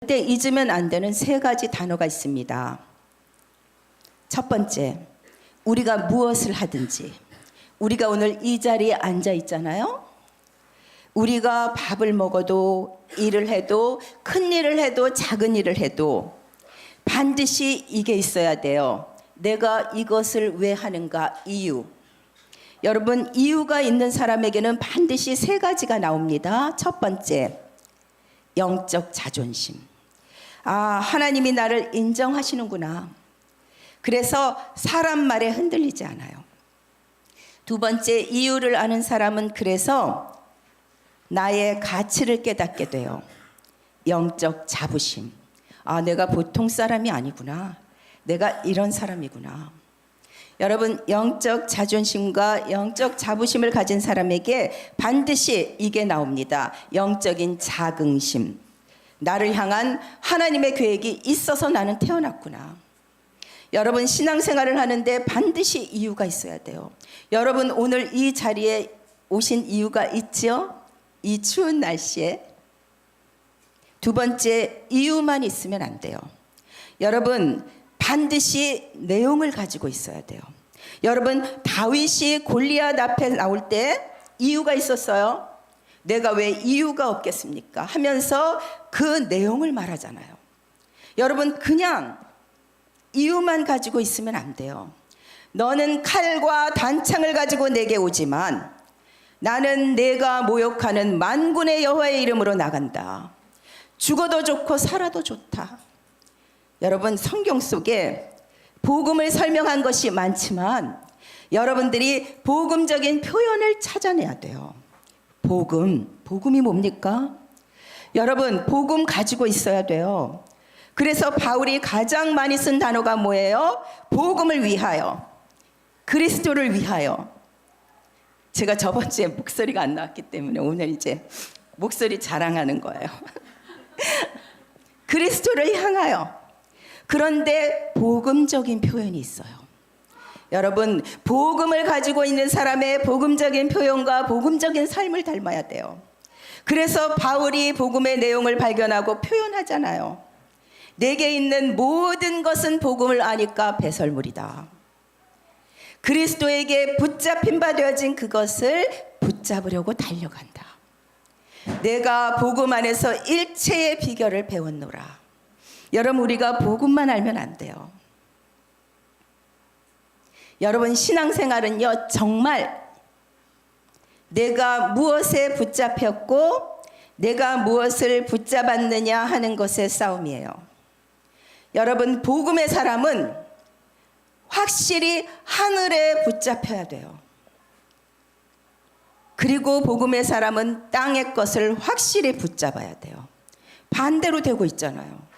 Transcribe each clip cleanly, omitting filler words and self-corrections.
절대 잊으면 안 되는 세 가지 단어가 있습니다. 첫 번째, 우리가 무엇을 하든지, 우리가 오늘 이 자리에 앉아 있잖아요. 우리가 밥을 먹어도, 일을 해도, 큰 일을 해도, 작은 일을 해도 반드시 이게 있어야 돼요. 내가 이것을 왜 하는가? 이유. 여러분, 이유가 있는 사람에게는 반드시 세 가지가 나옵니다. 첫 번째, 영적 자존심. 하나님이 나를 인정하시는구나. 그래서 사람 말에 흔들리지 않아요. 두 번째, 이유를 아는 사람은 그래서 나의 가치를 깨닫게 돼요. 영적 자부심. 내가 보통 사람이 아니구나. 내가 이런 사람이구나. 여러분, 영적 자존심과 영적 자부심을 가진 사람에게 반드시 이게 나옵니다. 영적인 자긍심. 나를 향한 하나님의 계획이 있어서 나는 태어났구나. 여러분, 신앙생활을 하는데 반드시 이유가 있어야 돼요. 여러분, 오늘 이 자리에 오신 이유가 있죠? 이 추운 날씨에. 두 번째, 이유만 있으면 안 돼요. 여러분, 반드시 내용을 가지고 있어야 돼요. 여러분, 다윗이 골리앗 앞에 나올 때 이유가 있었어요. 내가 왜 이유가 없겠습니까? 하면서 그 내용을 말하잖아요. 여러분, 그냥 이유만 가지고 있으면 안 돼요. 너는 칼과 단창을 가지고 내게 오지만 나는 내가 모욕하는 만군의 여호와의 이름으로 나간다. 죽어도 좋고 살아도 좋다. 여러분, 성경 속에 복음을 설명한 것이 많지만 여러분들이 복음적인 표현을 찾아내야 돼요. 복음이 뭡니까? 여러분, 복음 가지고 있어야 돼요. 그래서 바울이 가장 많이 쓴 단어가 뭐예요? 복음을 위하여, 그리스도를 위하여. 제가 저번 주에 목소리가 안 나왔기 때문에 오늘 이제 목소리 자랑하는 거예요. 그리스도를 향하여. 그런데 복음적인 표현이 있어요. 여러분, 복음을 가지고 있는 사람의 복음적인 표현과 복음적인 삶을 닮아야 돼요. 그래서 바울이 복음의 내용을 발견하고 표현하잖아요. 내게 있는 모든 것은 복음을 아니까 배설물이다. 그리스도에게 붙잡힌 바 되어진 그것을 붙잡으려고 달려간다. 내가 복음 안에서 일체의 비결을 배웠노라. 여러분, 우리가 복음만 알면 안 돼요. 여러분, 신앙생활은요, 정말 내가 무엇에 붙잡혔고 내가 무엇을 붙잡았느냐 하는 것의 싸움이에요. 여러분, 복음의 사람은 확실히 하늘에 붙잡혀야 돼요. 그리고 복음의 사람은 땅의 것을 확실히 붙잡아야 돼요. 반대로 되고 있잖아요.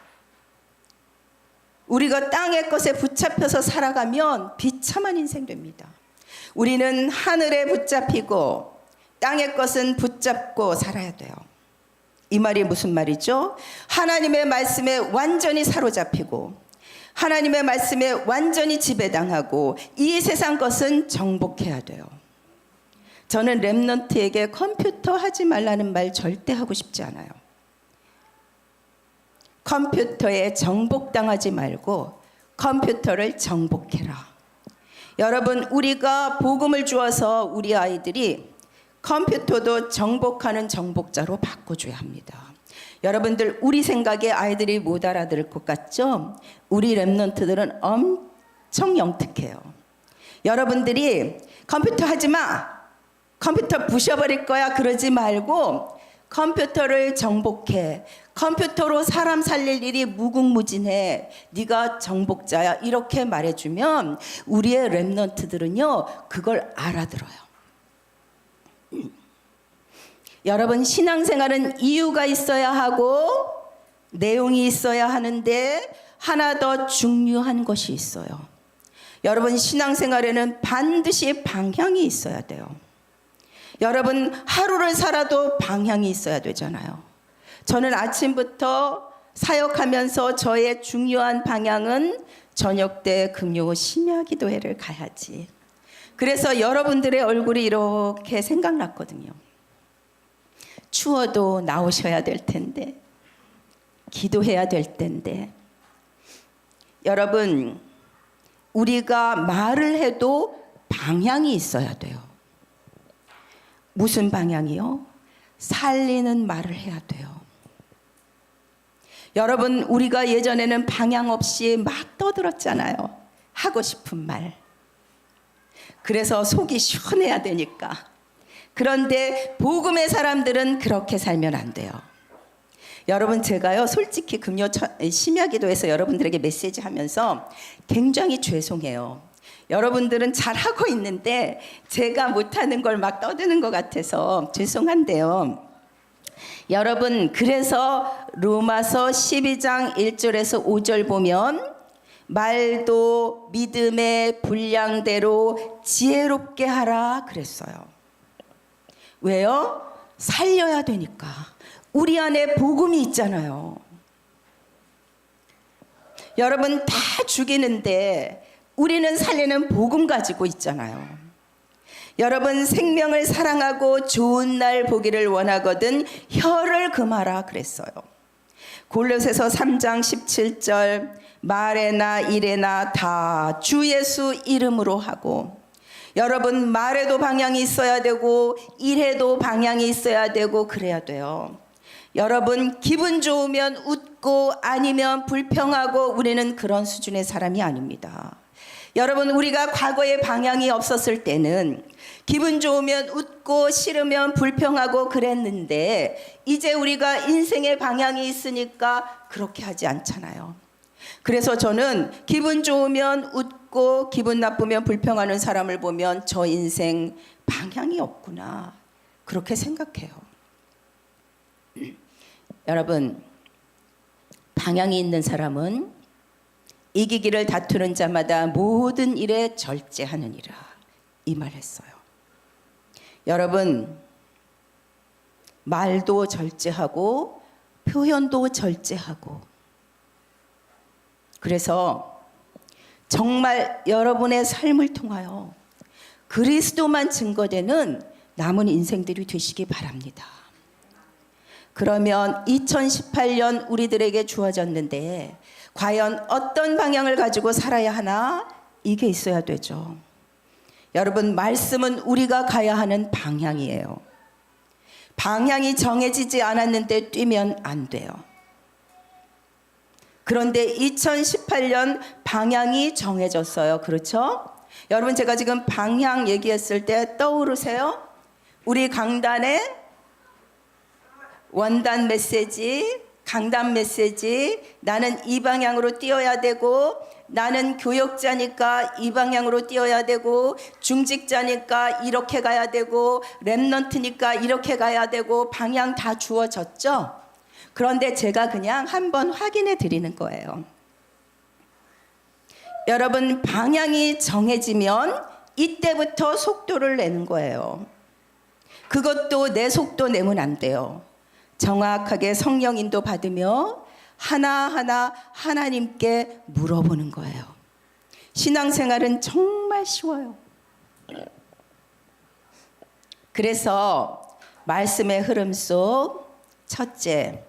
우리가 땅의 것에 붙잡혀서 살아가면 비참한 인생 됩니다. 우리는 하늘에 붙잡히고 땅의 것은 붙잡고 살아야 돼요. 이 말이 무슨 말이죠? 하나님의 말씀에 완전히 사로잡히고 하나님의 말씀에 완전히 지배당하고 이 세상 것은 정복해야 돼요. 저는 렘넌트에게 컴퓨터 하지 말라는 말 절대 하고 싶지 않아요. 컴퓨터에 정복당하지 말고 컴퓨터를 정복해라. 여러분, 우리가 복음을 주어서 우리 아이들이 컴퓨터도 정복하는 정복자로 바꿔줘야 합니다. 여러분들, 우리 생각에 아이들이 못 알아들을 것 같죠? 우리 렘넌트들은 엄청 영특해요. 여러분들이 컴퓨터 하지 마, 컴퓨터 부셔버릴 거야 그러지 말고 컴퓨터를 정복해. 컴퓨터로 사람 살릴 일이 무궁무진해. 네가 정복자야. 이렇게 말해주면 우리의 렘넌트들은요, 그걸 알아들어요. 여러분, 신앙생활은 이유가 있어야 하고 내용이 있어야 하는데 하나 더 중요한 것이 있어요. 여러분, 신앙생활에는 반드시 방향이 있어야 돼요. 여러분, 하루를 살아도 방향이 있어야 되잖아요. 저는 아침부터 사역하면서 저의 중요한 방향은 저녁 때 금요 심야기도회를 가야지. 그래서 여러분들의 얼굴이 이렇게 생각났거든요. 추워도 나오셔야 될 텐데. 기도해야 될 텐데. 여러분, 우리가 말을 해도 방향이 있어야 돼요. 무슨 방향이요? 살리는 말을 해야 돼요. 여러분, 우리가 예전에는 방향 없이 막 떠들었잖아요. 하고 싶은 말. 그래서 속이 시원해야 되니까. 그런데 복음의 사람들은 그렇게 살면 안 돼요. 여러분, 제가요 솔직히 금요 심야기도에서 여러분들에게 메시지 하면서 굉장히 죄송해요. 여러분들은 잘하고 있는데 제가 못하는 걸 막 떠드는 것 같아서 죄송한데요. 여러분, 그래서 로마서 12장 1절에서 5절 보면 말도 믿음의 분량대로 지혜롭게 하라 그랬어요. 왜요? 살려야 되니까. 우리 안에 복음이 있잖아요. 여러분, 다 죽이는데 우리는 살리는 복음 가지고 있잖아요. 여러분, 생명을 사랑하고 좋은 날 보기를 원하거든 혀를 금하라 그랬어요. 골로새서 3장 17절 말에나 일에나 다 주 예수 이름으로 하고. 여러분, 말에도 방향이 있어야 되고 일에도 방향이 있어야 되고 그래야 돼요. 여러분, 기분 좋으면 웃고 아니면 불평하고 우리는 그런 수준의 사람이 아닙니다. 여러분, 우리가 과거에 방향이 없었을 때는 기분 좋으면 웃고 싫으면 불평하고 그랬는데 이제 우리가 인생의 방향이 있으니까 그렇게 하지 않잖아요. 그래서 저는 기분 좋으면 웃고 기분 나쁘면 불평하는 사람을 보면 저 인생 방향이 없구나, 그렇게 생각해요. 여러분, 방향이 있는 사람은 이기기를 다투는 자마다 모든 일에 절제하느니라, 이 말 했어요. 여러분, 말도 절제하고 표현도 절제하고. 그래서 정말 여러분의 삶을 통하여 그리스도만 증거되는 남은 인생들이 되시기 바랍니다. 그러면 2018년 우리들에게 주어졌는데 과연 어떤 방향을 가지고 살아야 하나? 이게 있어야 되죠. 여러분, 말씀은 우리가 가야 하는 방향이에요. 방향이 정해지지 않았는데 뛰면 안 돼요. 그런데 2018년 방향이 정해졌어요. 그렇죠? 여러분, 제가 지금 방향 얘기했을 때 떠오르세요? 우리 강단의 원단 메시지, 강단 메시지, 나는 이 방향으로 뛰어야 되고, 나는 교역자니까 이 방향으로 뛰어야 되고, 중직자니까 이렇게 가야 되고, 랩넌트니까 이렇게 가야 되고, 방향 다 주어졌죠? 그런데 제가 그냥 한번 확인해 드리는 거예요. 여러분, 방향이 정해지면 이때부터 속도를 내는 거예요. 그것도 내 속도 내면 안 돼요. 정확하게 성령 인도 받으며 하나하나 하나님께 물어보는 거예요. 신앙생활은 정말 쉬워요. 그래서 말씀의 흐름 속 첫째,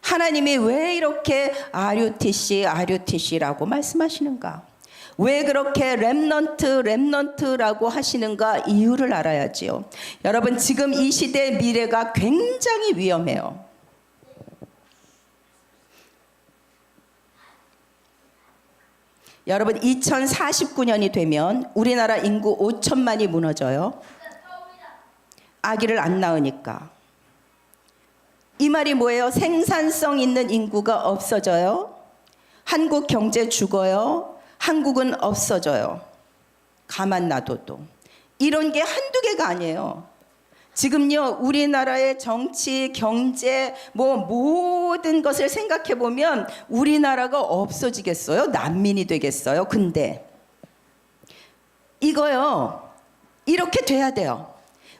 하나님이 왜 이렇게 RUTC라고 말씀하시는가? 왜 그렇게 렘넌트라고 하시는가? 이유를 알아야지요. 여러분, 지금 이 시대의 미래가 굉장히 위험해요. 여러분, 2049년이 되면 우리나라 인구 5천만이 무너져요. 아기를 안 낳으니까. 이 말이 뭐예요? 생산성 있는 인구가 없어져요. 한국 경제 죽어요. 한국은 없어져요. 가만 놔둬도. 이런 게 한두 개가 아니에요. 지금요, 우리나라의 정치, 경제, 모든 것을 생각해 보면 우리나라가 없어지겠어요? 난민이 되겠어요? 근데 이거요, 이렇게 돼야 돼요.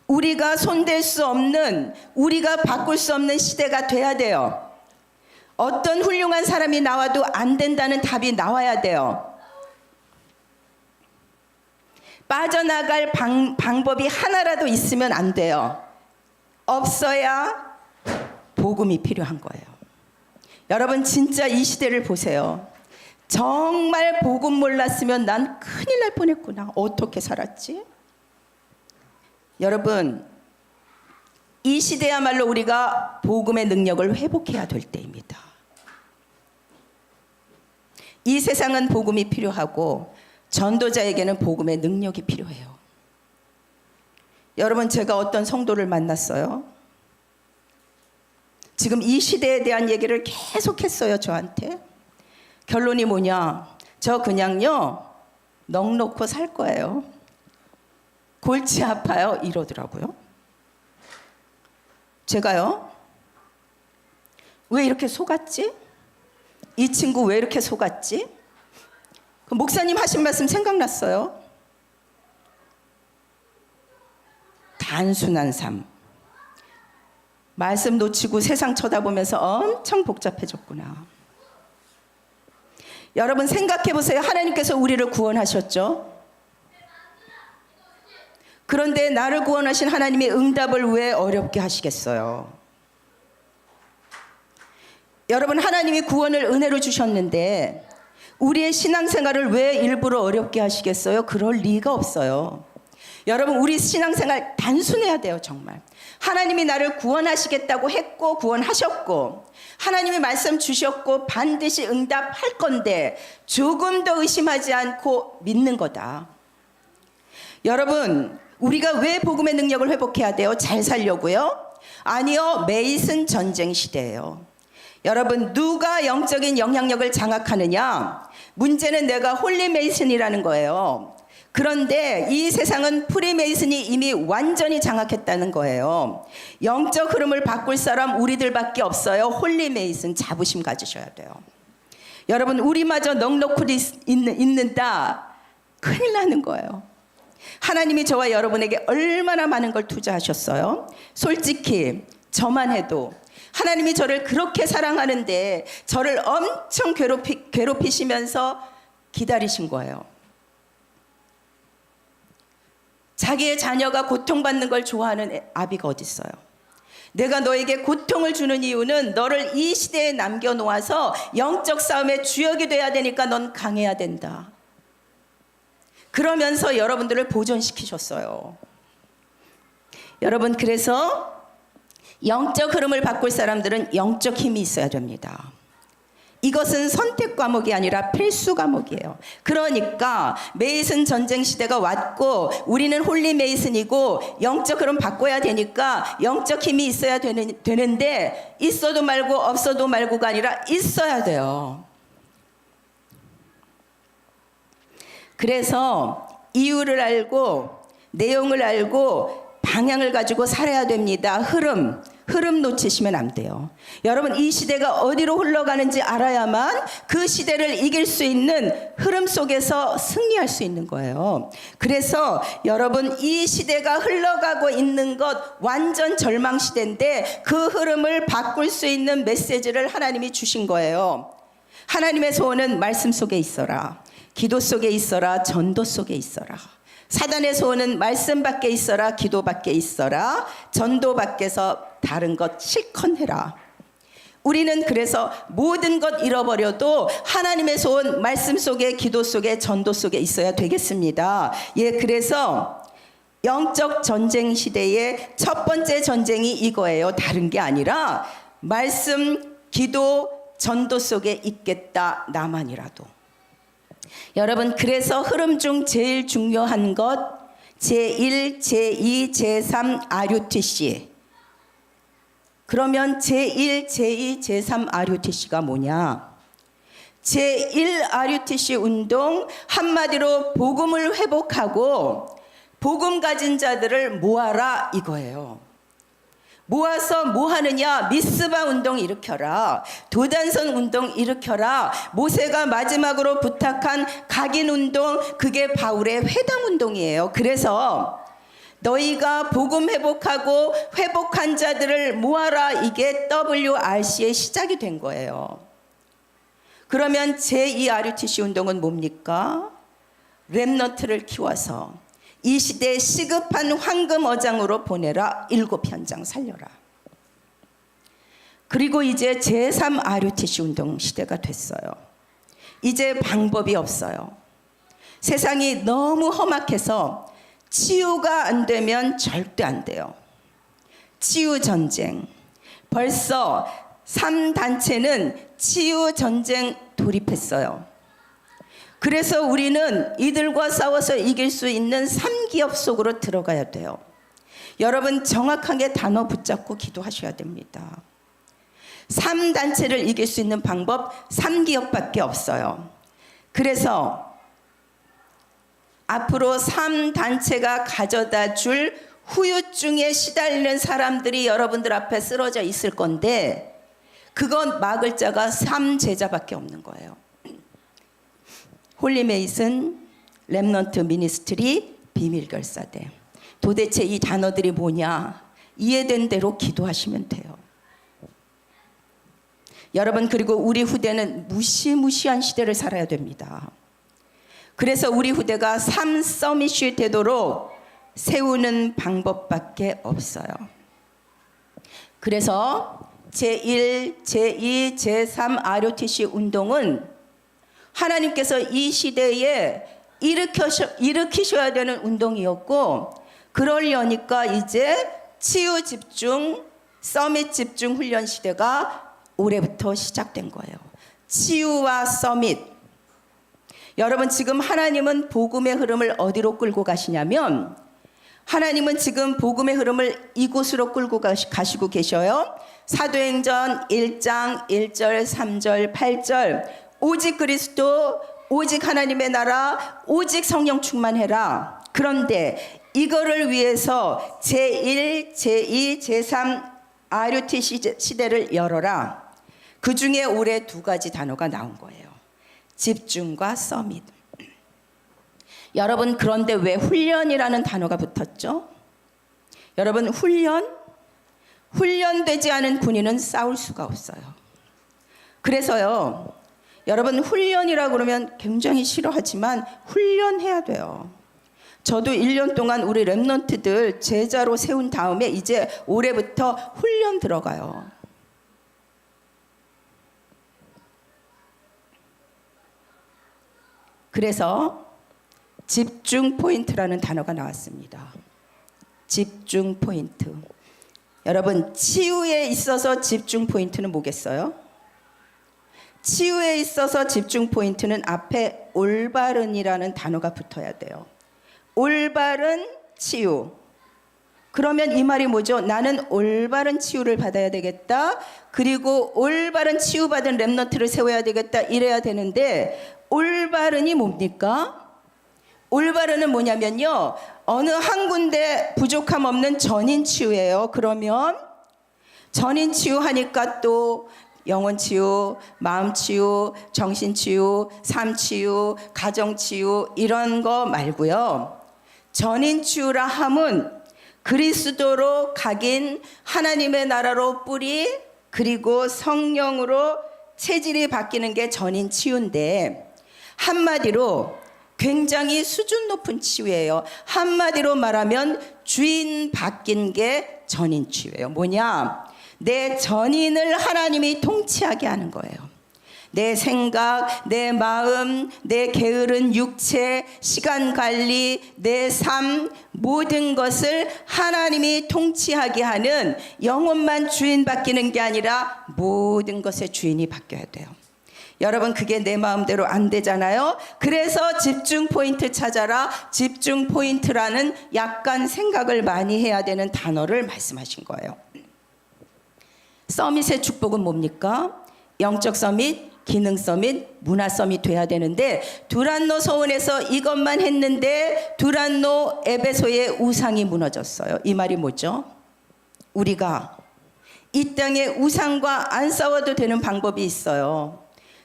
우리가 손댈 수 없는, 우리가 바꿀 수 없는 시대가 돼야 돼요. 어떤 훌륭한 사람이 나와도 안 된다는 답이 나와야 돼요. 빠져나갈 방법이 하나라도 있으면 안 돼요. 없어야 복음이 필요한 거예요. 여러분 진짜 이 시대를 보세요. 정말 복음 몰랐으면 난 큰일 날 뻔했구나. 어떻게 살았지? 여러분 이 시대야말로 우리가 복음의 능력을 회복해야 될 때입니다. 이 세상은 복음이 필요하고 전도자에게는 복음의 능력이 필요해요. 여러분 제가 어떤 성도를 만났어요. 지금 이 시대에 대한 얘기를 계속했어요. 저한테. 결론이 뭐냐? 저 그냥요 넋놓고 살 거예요. 골치 아파요 이러더라고요. 제가요 왜 이렇게 속았지? 이 친구 왜 이렇게 속았지? 그 목사님 하신 말씀 생각났어요. 단순한 삶. 말씀 놓치고 세상 쳐다보면서 엄청 복잡해졌구나. 여러분 생각해 보세요. 하나님께서 우리를 구원하셨죠. 그런데 나를 구원하신 하나님의 응답을 왜 어렵게 하시겠어요? 여러분 하나님이 구원을 은혜로 주셨는데 우리의 신앙생활을 왜 일부러 어렵게 하시겠어요? 그럴 리가 없어요. 여러분 우리 신앙생활 단순해야 돼요. 정말 하나님이 나를 구원하시겠다고 했고 구원하셨고 하나님이 말씀 주셨고 반드시 응답할 건데 조금 더 의심하지 않고 믿는 거다. 여러분 우리가 왜 복음의 능력을 회복해야 돼요? 잘 살려고요? 아니요. 메이슨 전쟁 시대예요. 여러분 누가 영적인 영향력을 장악하느냐? 문제는 내가 홀리 메이슨이라는 거예요. 그런데 이 세상은 프리메이슨이 이미 완전히 장악했다는 거예요. 영적 흐름을 바꿀 사람 우리들밖에 없어요. 홀리 메이슨 자부심 가지셔야 돼요. 여러분 우리마저 넉넉히 있는다 큰일 나는 거예요. 하나님이 저와 여러분에게 얼마나 많은 걸 투자하셨어요? 솔직히 저만 해도 하나님이 저를 그렇게 사랑하는데 저를 엄청 괴롭히시면서 기다리신 거예요. 자기의 자녀가 고통받는 걸 좋아하는 아비가 어디 있어요? 내가 너에게 고통을 주는 이유는 너를 이 시대에 남겨놓아서 영적 싸움의 주역이 돼야 되니까 넌 강해야 된다. 그러면서 여러분들을 보존시키셨어요. 여러분 그래서 영적 흐름을 바꿀 사람들은 영적 힘이 있어야 됩니다. 이것은 선택 과목이 아니라 필수 과목이에요. 그러니까 메이슨 전쟁 시대가 왔고 우리는 홀리 메이슨이고 영적 흐름 바꿔야 되니까 영적 힘이 있어야 되는데 있어도 말고 없어도 말고가 아니라 있어야 돼요. 그래서 이유를 알고 내용을 알고 방향을 가지고 살아야 됩니다. 흐름 놓치시면 안 돼요. 여러분 이 시대가 어디로 흘러가는지 알아야만 그 시대를 이길 수 있는 흐름 속에서 승리할 수 있는 거예요. 그래서 여러분 이 시대가 흘러가고 있는 것 완전 절망 시대인데 그 흐름을 바꿀 수 있는 메시지를 하나님이 주신 거예요. 하나님의 소원은 말씀 속에 있어라. 기도 속에 있어라. 전도 속에 있어라. 사단의 소원은 말씀 밖에 있어라. 기도 밖에 있어라. 전도 밖에서 다른 것 실컷 해라. 우리는 그래서 모든 것 잃어버려도 하나님의 소원 말씀 속에 기도 속에 전도 속에 있어야 되겠습니다. 예, 그래서 영적 전쟁 시대의 첫 번째 전쟁이 이거예요. 다른 게 아니라 말씀, 기도, 전도 속에 있겠다. 나만이라도. 여러분 그래서 흐름 중 제일 중요한 것 제1, 제2, 제3 RUTC. 그러면 제1, 제2, 제3 RUTC가 뭐냐? 제1 RUTC 운동 한마디로 복음을 회복하고 복음 가진 자들을 모아라 이거예요. 모아서 뭐 하느냐? 미스바 운동 일으켜라. 도단선 운동 일으켜라. 모세가 마지막으로 부탁한 각인 운동, 그게 바울의 회당 운동이에요. 그래서 너희가 복음 회복하고 회복한 자들을 모아라. 이게 WRC의 시작이 된 거예요. 그러면 제2 RUTC 운동은 뭡니까? 렘넌트를 키워서 이 시대에 시급한 황금 어장으로 보내라. 7 현장 살려라. 그리고 이제 제3 RUTC 운동 시대가 됐어요. 이제 방법이 없어요. 세상이 너무 험악해서 치유가 안 되면 절대 안 돼요. 치유 전쟁. 벌써 3단체는 치유 전쟁 돌입했어요. 그래서 우리는 이들과 싸워서 이길 수 있는 3기업 속으로 들어가야 돼요. 여러분 정확하게 단어 붙잡고 기도하셔야 됩니다. 3단체를 이길 수 있는 방법 3기업밖에 없어요. 그래서 앞으로 3단체가 가져다 줄 후유증에 시달리는 사람들이 여러분들 앞에 쓰러져 있을 건데 그건 막을 자가 3제자밖에 없는 거예요. 홀리메이슨, 렘넌트 미니스트리, 비밀결사대. 도대체 이 단어들이 뭐냐? 이해된 대로 기도하시면 돼요. 여러분 그리고 우리 후대는 무시무시한 시대를 살아야 됩니다. 그래서 우리 후대가 3서밋이 되도록 세우는 방법밖에 없어요. 그래서 제1, 제2, 제3 RUTC 운동은 하나님께서 이 시대에 일으키셔야 되는 운동이었고 그러려니까 이제 치유 집중, 서밋 집중 훈련 시대가 올해부터 시작된 거예요. 치유와 서밋. 여러분 지금 하나님은 복음의 흐름을 어디로 끌고 가시냐면 하나님은 지금 복음의 흐름을 이곳으로 끌고 가시고 계셔요. 사도행전 1장 1절 3절 8절 오직 그리스도 오직 하나님의 나라 오직 성령 충만해라. 그런데 이거를 위해서 제1, 제2, 제3 RUTC 시대를 열어라. 그 중에 올해 2가지 단어가 나온 거예요. 집중과 서밋. 여러분 그런데 왜 훈련이라는 단어가 붙었죠? 여러분 훈련되지 않은 군인은 싸울 수가 없어요. 그래서요 여러분 훈련이라고 그러면 굉장히 싫어하지만 훈련해야 돼요. 저도 1년 동안 우리 렘넌트들 제자로 세운 다음에 이제 올해부터 훈련 들어가요. 그래서 집중 포인트라는 단어가 나왔습니다. 집중 포인트. 여러분 치유에 있어서 집중 포인트는 뭐겠어요? 치유에 있어서 집중 포인트는 앞에 올바른이라는 단어가 붙어야 돼요. 올바른 치유. 그러면 이 말이 뭐죠? 나는 올바른 치유를 받아야 되겠다. 그리고 올바른 치유받은 렘넌트를 세워야 되겠다. 이래야 되는데 올바른이 뭡니까? 올바른은 뭐냐면요. 어느 한 군데 부족함 없는 전인 치유예요. 그러면 전인 치유하니까 또 영혼 치유, 마음 치유, 정신 치유, 삶 치유, 가정 치유 이런 거 말고요. 전인 치유라 함은 그리스도로 각인 하나님의 나라로 뿌리 그리고 성령으로 체질이 바뀌는 게 전인 치유인데 한마디로 굉장히 수준 높은 치유예요. 한마디로 말하면 주인 바뀐 게 전인 치유예요. 뭐냐? 내 전인을 하나님이 통치하게 하는 거예요. 내 생각, 내 마음, 내 게으른 육체, 시간 관리, 내 삶 모든 것을 하나님이 통치하게 하는 영혼만 주인 바뀌는 게 아니라 모든 것의 주인이 바뀌어야 돼요. 여러분 그게 내 마음대로 안 되잖아요. 그래서 집중 포인트 찾아라. 집중 포인트라는 약간 생각을 많이 해야 되는 단어를 말씀하신 거예요. 서밋의 축복은 뭡니까? 영적 서밋, 기능 서밋, 문화 서밋 돼야 되는데 두란노 소원에서 이것만 했는데 두란노 에베소의 우상이 무너졌어요. 이 말이 뭐죠? 우리가 이 땅에 우상과 안 싸워도 되는 방법이 있어요.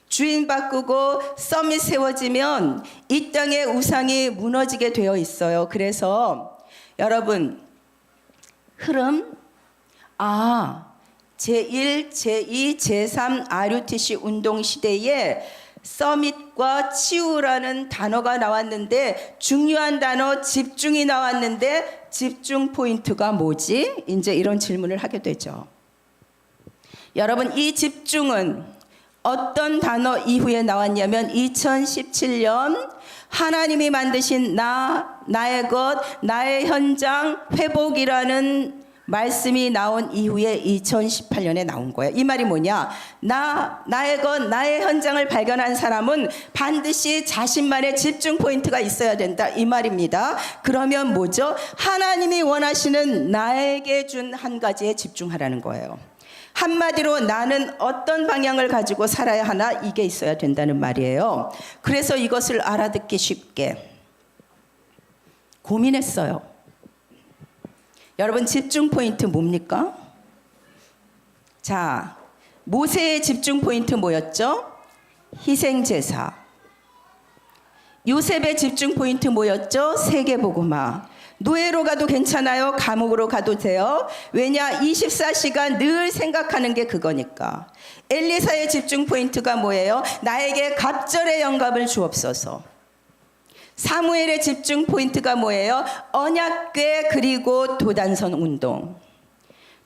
주인 바꾸고 서밋 세워지면 이 땅에 우상이 무너지게 되어 있어요. 그래서 여러분 흐름 제1, 제2, 제3 RUTC 운동 시대에 서밋과 치유라는 단어가 나왔는데 중요한 단어 집중이 나왔는데 집중 포인트가 뭐지? 이제 이런 질문을 하게 되죠. 여러분, 이 집중은 어떤 단어 이후에 나왔냐면 2017년 하나님이 만드신 나의 것, 나의 현장, 회복이라는 말씀이 나온 이후에 2018년에 나온 거예요. 이 말이 뭐냐? 나의 것, 나의 현장을 발견한 사람은 반드시 자신만의 집중 포인트가 있어야 된다. 이 말입니다. 그러면 뭐죠? 하나님이 원하시는 나에게 준 한 가지에 집중하라는 거예요. 한마디로 나는 어떤 방향을 가지고 살아야 하나, 이게 있어야 된다는 말이에요. 그래서 이것을 알아듣기 쉽게 고민했어요. 여러분, 집중 포인트 뭡니까? 자, 모세의 집중 포인트 뭐였죠? 희생제사. 요셉의 집중 포인트 뭐였죠? 세계복음화. 노예로 가도 괜찮아요? 감옥으로 가도 돼요? 왜냐? 24시간 늘 생각하는 게 그거니까. 엘리사의 집중 포인트가 뭐예요? 나에게 갑절의 영감을 주옵소서. 사무엘의 집중 포인트가 뭐예요? 언약궤 그리고 도단선 운동.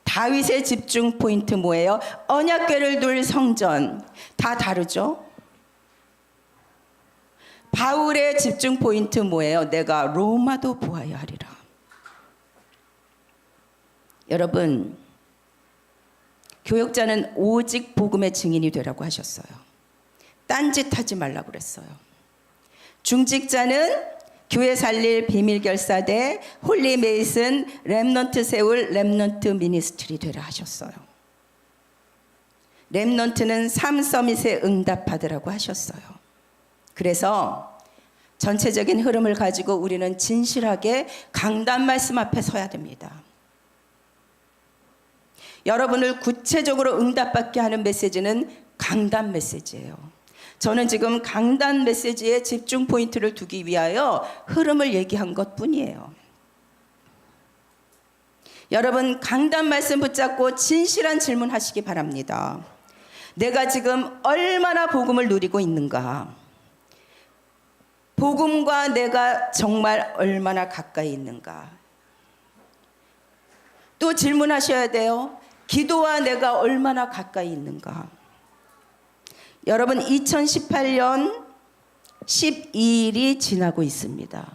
다윗의 집중 포인트 뭐예요? 언약궤를 둘 성전. 다 다르죠? 바울의 집중 포인트 뭐예요? 내가 로마도 보아야 하리라. 여러분, 교역자는 오직 복음의 증인이 되라고 하셨어요. 딴짓하지 말라고 그랬어요. 중직자는 교회 살릴 비밀결사대, 홀리 메이슨, 렘넌트 세울 렘넌트 미니스트리 되라 하셨어요. 렘넌트는 3서밋에 응답하더라고 하셨어요. 그래서 전체적인 흐름을 가지고 우리는 진실하게 강단 말씀 앞에 서야 됩니다. 여러분을 구체적으로 응답받게 하는 메시지는 강단 메시지예요. 저는 지금 강단 메시지에 집중 포인트를 두기 위하여 흐름을 얘기한 것뿐이에요. 여러분, 강단 말씀 붙잡고 진실한 질문하시기 바랍니다. 내가 지금 얼마나 복음을 누리고 있는가? 복음과 내가 정말 얼마나 가까이 있는가? 또 질문하셔야 돼요. 기도와 내가 얼마나 가까이 있는가? 여러분, 2018년 12일이 지나고 있습니다.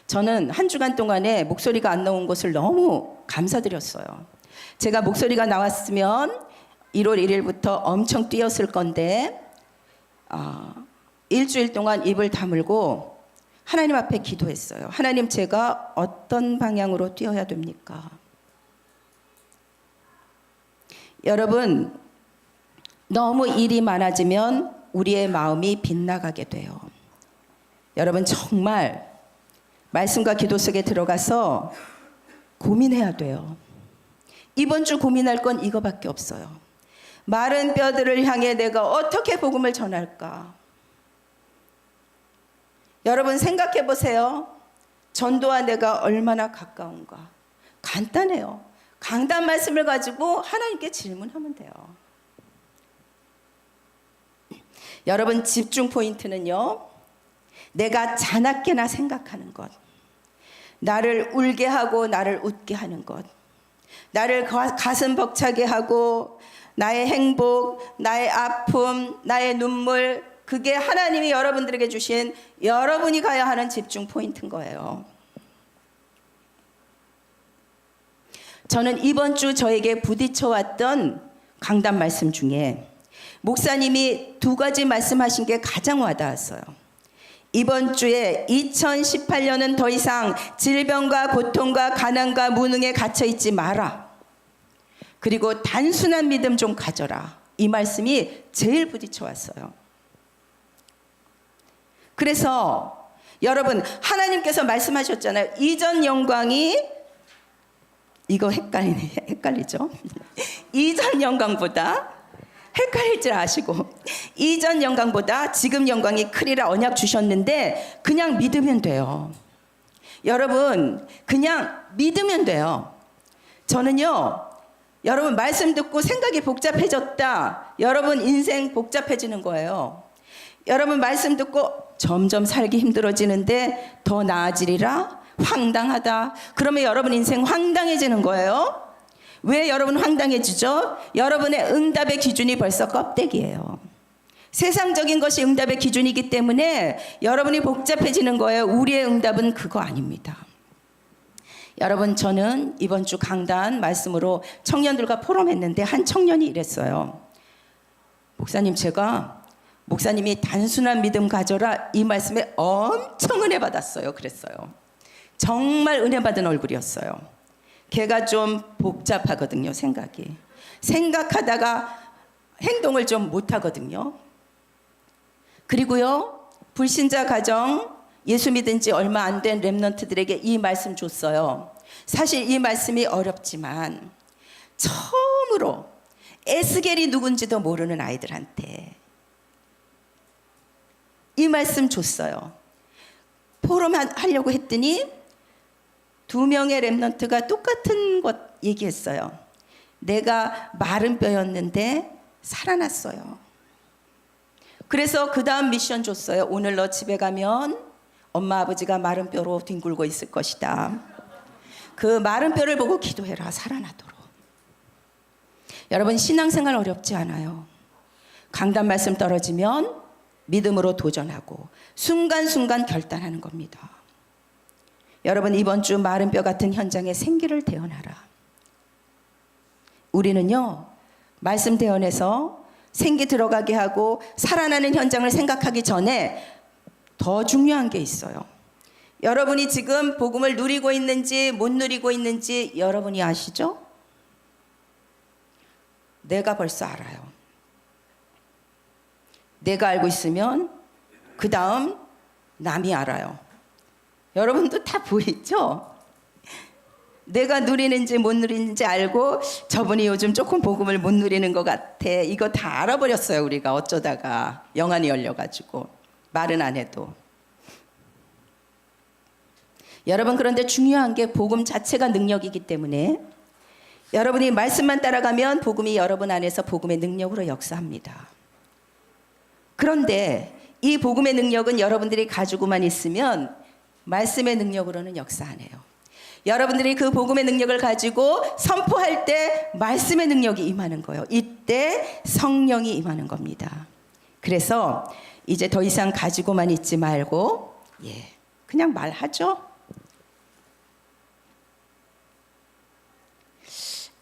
저는 한 주간 동안에 목소리가 안 나온 것을 너무 감사드렸어요. 제가 목소리가 나왔으면 1월 1일부터 엄청 뛰었을 건데 일주일 동안 입을 다물고 하나님 앞에 기도했어요. 하나님, 제가 어떤 방향으로 뛰어야 됩니까? 여러분, 너무 일이 많아지면 우리의 마음이 빗나가게 돼요. 여러분, 정말 말씀과 기도 속에 들어가서 고민해야 돼요. 이번 주 고민할 건 이거밖에 없어요. 마른 뼈들을 향해 내가 어떻게 복음을 전할까? 여러분, 생각해 보세요. 전도와 내가 얼마나 가까운가? 간단해요. 강단 말씀을 가지고 하나님께 질문하면 돼요. 여러분, 집중 포인트는요, 내가 자나깨나 생각하는 것, 나를 울게 하고 나를 웃게 하는 것, 나를 가슴 벅차게 하고 나의 행복, 나의 아픔, 나의 눈물, 그게 하나님이 여러분들에게 주신 여러분이 가야 하는 집중 포인트인 거예요. 저는 이번 주 저에게 부딪혀왔던 강단 말씀 중에 목사님이 2가지 말씀하신 게 가장 와닿았어요. 이번 주에 2018년은 더 이상 질병과 고통과 가난과 무능에 갇혀있지 마라. 그리고 단순한 믿음 좀 가져라. 이 말씀이 제일 부딪혀왔어요. 그래서 여러분, 하나님께서 말씀하셨잖아요. 이전 영광이, 이거 헷갈리죠? 이전 영광보다, 헷갈릴 줄 아시고, 이전 영광보다 지금 영광이 크리라 언약 주셨는데 그냥 믿으면 돼요. 여러분, 그냥 믿으면 돼요. 저는요, 여러분 말씀 듣고 생각이 복잡해졌다, 여러분 인생 복잡해지는 거예요. 여러분 말씀 듣고 점점 살기 힘들어지는데 더 나아지리라, 황당하다, 그러면 여러분 인생 황당해지는 거예요. 왜 여러분 황당해지죠? 여러분의 응답의 기준이 벌써 껍데기예요. 세상적인 것이 응답의 기준이기 때문에 여러분이 복잡해지는 거예요. 우리의 응답은 그거 아닙니다. 여러분, 저는 이번 주 강단 말씀으로 청년들과 포럼했는데 한 청년이 이랬어요. 목사님, 제가 목사님이 단순한 믿음 가져라 이 말씀에 엄청 은혜 받았어요. 그랬어요. 정말 은혜 받은 얼굴이었어요. 걔가 좀 복잡하거든요. 생각하다가 행동을 좀 못하거든요. 그리고요, 불신자 가정, 예수 믿은 지 얼마 안 된 렘넌트들에게 이 말씀 줬어요. 사실 이 말씀이 어렵지만 처음으로 에스겔이 누군지도 모르는 아이들한테 이 말씀 줬어요. 포럼 하려고 했더니 2명의 렘넌트가 똑같은 것 얘기했어요. 내가 마른 뼈였는데 살아났어요. 그래서 그 다음 미션 줬어요. 오늘 너 집에 가면 엄마 아버지가 마른 뼈로 뒹굴고 있을 것이다. 그 마른 뼈를 보고 기도해라. 살아나도록. 여러분, 신앙생활 어렵지 않아요. 강단 말씀 떨어지면 믿음으로 도전하고 순간순간 결단하는 겁니다. 여러분, 이번 주 마른 뼈 같은 현장에 생기를 태어나라. 우리는요, 말씀 대언에서 생기 들어가게 하고 살아나는 현장을 생각하기 전에 더 중요한 게 있어요. 여러분이 지금 복음을 누리고 있는지 못 누리고 있는지 여러분이 아시죠? 내가 벌써 알아요. 내가 알고 있으면 그 다음 남이 알아요. 여러분도 다 보이죠? 내가 누리는지 못 누리는지 알고 저분이 요즘 조금 복음을 못 누리는 것 같아. 이거 다 알아버렸어요. 우리가 어쩌다가 영안이 열려가지고 말은 안 해도. 여러분, 그런데 중요한 게 복음 자체가 능력이기 때문에 여러분이 말씀만 따라가면 복음이 여러분 안에서 복음의 능력으로 역사합니다. 그런데 이 복음의 능력은 여러분들이 가지고만 있으면 말씀의 능력으로는 역사 안 해요. 여러분들이 그 복음의 능력을 가지고 선포할 때 말씀의 능력이 임하는 거예요. 이때 성령이 임하는 겁니다. 그래서 이제 더 이상 가지고만 있지 말고 그냥 말하죠.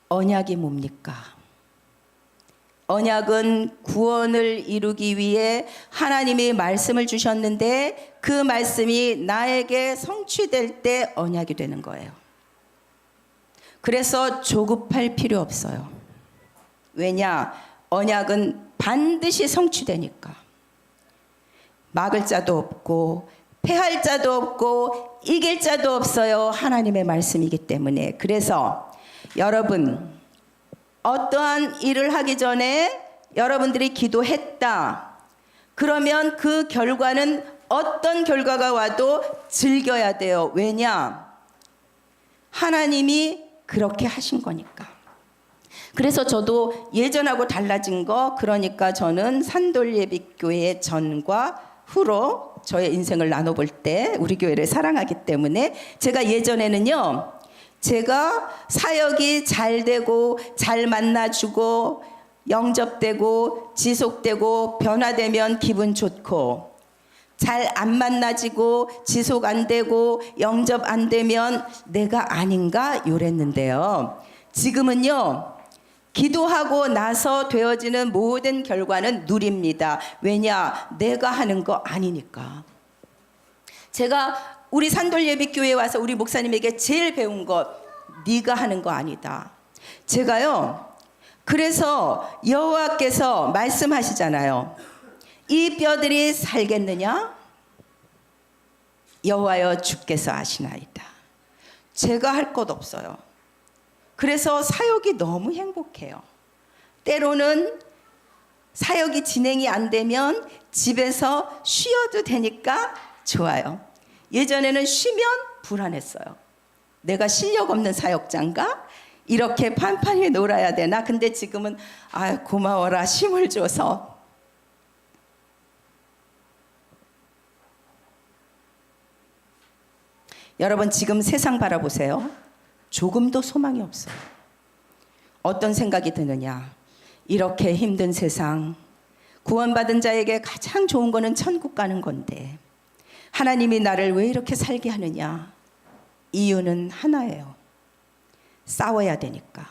언약이 뭡니까? 언약은 구원을 이루기 위해 하나님이 말씀을 주셨는데 그 말씀이 나에게 성취될 때 언약이 되는 거예요. 그래서 조급할 필요 없어요. 왜냐? 언약은 반드시 성취되니까. 막을 자도 없고 패할 자도 없고 이길 자도 없어요. 하나님의 말씀이기 때문에. 그래서 여러분, 어떠한 일을 하기 전에 여러분들이 기도했다. 그러면 그 결과는 어떤 결과가 와도 즐겨야 돼요. 왜냐? 하나님이 그렇게 하신 거니까. 그래서 저도 예전하고 달라진 거, 그러니까 저는 산돌예비교회 전과 후로 저의 인생을 나눠볼 때 우리 교회를 사랑하기 때문에 제가 예전에는요, 제가 사역이 잘 되고 잘 만나주고 영접되고 지속되고 변화되면 기분 좋고, 잘 안 만나지고 지속 안 되고 영접 안 되면 내가 아닌가 요랬는데요. 지금은요, 기도하고 나서 되어지는 모든 결과는 누립니다. 왜냐? 내가 하는 거 아니니까. 제가 우리 산돌예비교회에 와서 우리 목사님에게 제일 배운 것, 네가 하는 거 아니다. 제가요, 그래서 여호와께서 말씀하시잖아요. 이 뼈들이 살겠느냐? 여호와여 주께서 아시나이다. 제가 할 것 없어요. 그래서 사역이 너무 행복해요. 때로는 사역이 진행이 안 되면 집에서 쉬어도 되니까 좋아요. 예전에는 쉬면 불안했어요. 내가 실력 없는 사역자인가? 이렇게 판판히 놀아야 되나? 근데 지금은 고마워라, 힘을 줘서. 여러분, 지금 세상 바라보세요. 조금도 소망이 없어요. 어떤 생각이 드느냐? 이렇게 힘든 세상, 구원받은 자에게 가장 좋은 거는 천국 가는 건데 하나님이 나를 왜 이렇게 살게 하느냐? 이유는 하나예요. 싸워야 되니까.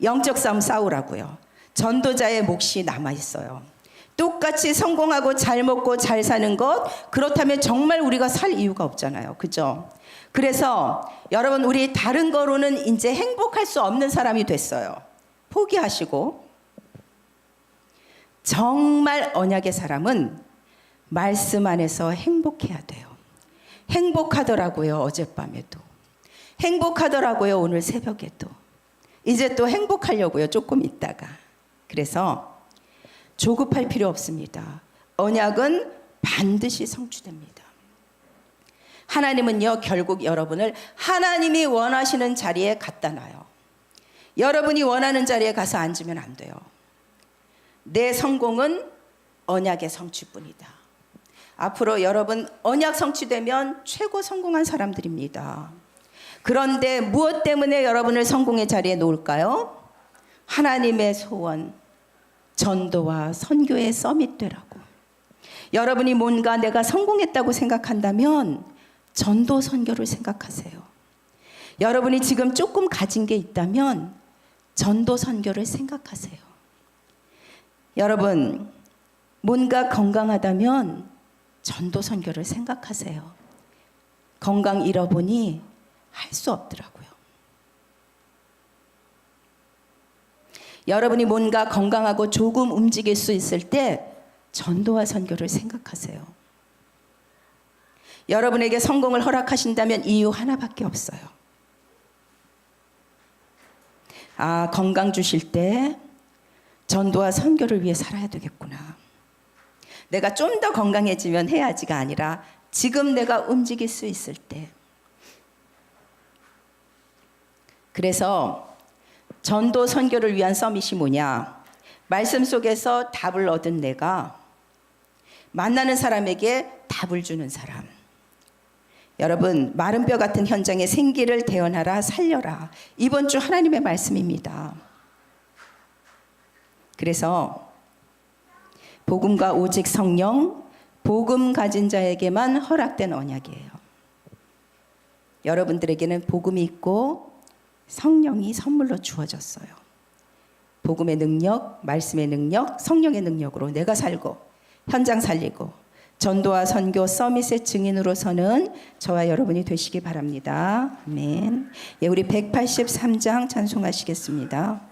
영적 싸움 싸우라고요. 전도자의 몫이 남아 있어요. 똑같이 성공하고 잘 먹고 잘 사는 것, 그렇다면 정말 우리가 살 이유가 없잖아요. 그죠? 그래서 여러분, 우리 다른 거로는 이제 행복할 수 없는 사람이 됐어요. 포기하시고, 정말 언약의 사람은 말씀 안에서 행복해야 돼요. 행복하더라고요. 어젯밤에도 행복하더라고요. 오늘 새벽에도. 이제 또 행복하려고요. 조금 있다가. 그래서 조급할 필요 없습니다. 언약은 반드시 성취됩니다. 하나님은요, 결국 여러분을 하나님이 원하시는 자리에 갖다 놔요. 여러분이 원하는 자리에 가서 앉으면 안 돼요. 내 성공은 언약의 성취뿐이다. 앞으로 여러분 언약 성취되면 최고 성공한 사람들입니다. 그런데 무엇 때문에 여러분을 성공의 자리에 놓을까요? 하나님의 소원, 전도와 선교의 서밋 되라고. 여러분이 뭔가 내가 성공했다고 생각한다면 전도 선교를 생각하세요. 여러분이 지금 조금 가진 게 있다면 전도 선교를 생각하세요. 여러분, 뭔가 건강하다면 전도 선교를 생각하세요. 건강 잃어보니 할 수 없더라고요. 여러분이 뭔가 건강하고 조금 움직일 수 있을 때 전도와 선교를 생각하세요. 여러분에게 성공을 허락하신다면 이유 하나밖에 없어요. 건강 주실 때 전도와 선교를 위해 살아야 되겠구나. 내가 좀 더 건강해지면 해야지가 아니라 지금 내가 움직일 수 있을 때. 그래서 전도 선교를 위한 서밋이 뭐냐? 말씀 속에서 답을 얻은 내가 만나는 사람에게 답을 주는 사람. 여러분, 마른 뼈 같은 현장에 생기를 대언하라, 살려라. 이번 주 하나님의 말씀입니다. 그래서 복음과 오직 성령, 복음 가진 자에게만 허락된 언약이에요. 여러분들에게는 복음이 있고 성령이 선물로 주어졌어요. 복음의 능력, 말씀의 능력, 성령의 능력으로 내가 살고 현장 살리고 전도와 선교 서밋의 증인으로서는 저와 여러분이 되시기 바랍니다. 아멘. 우리 183장 찬송하시겠습니다.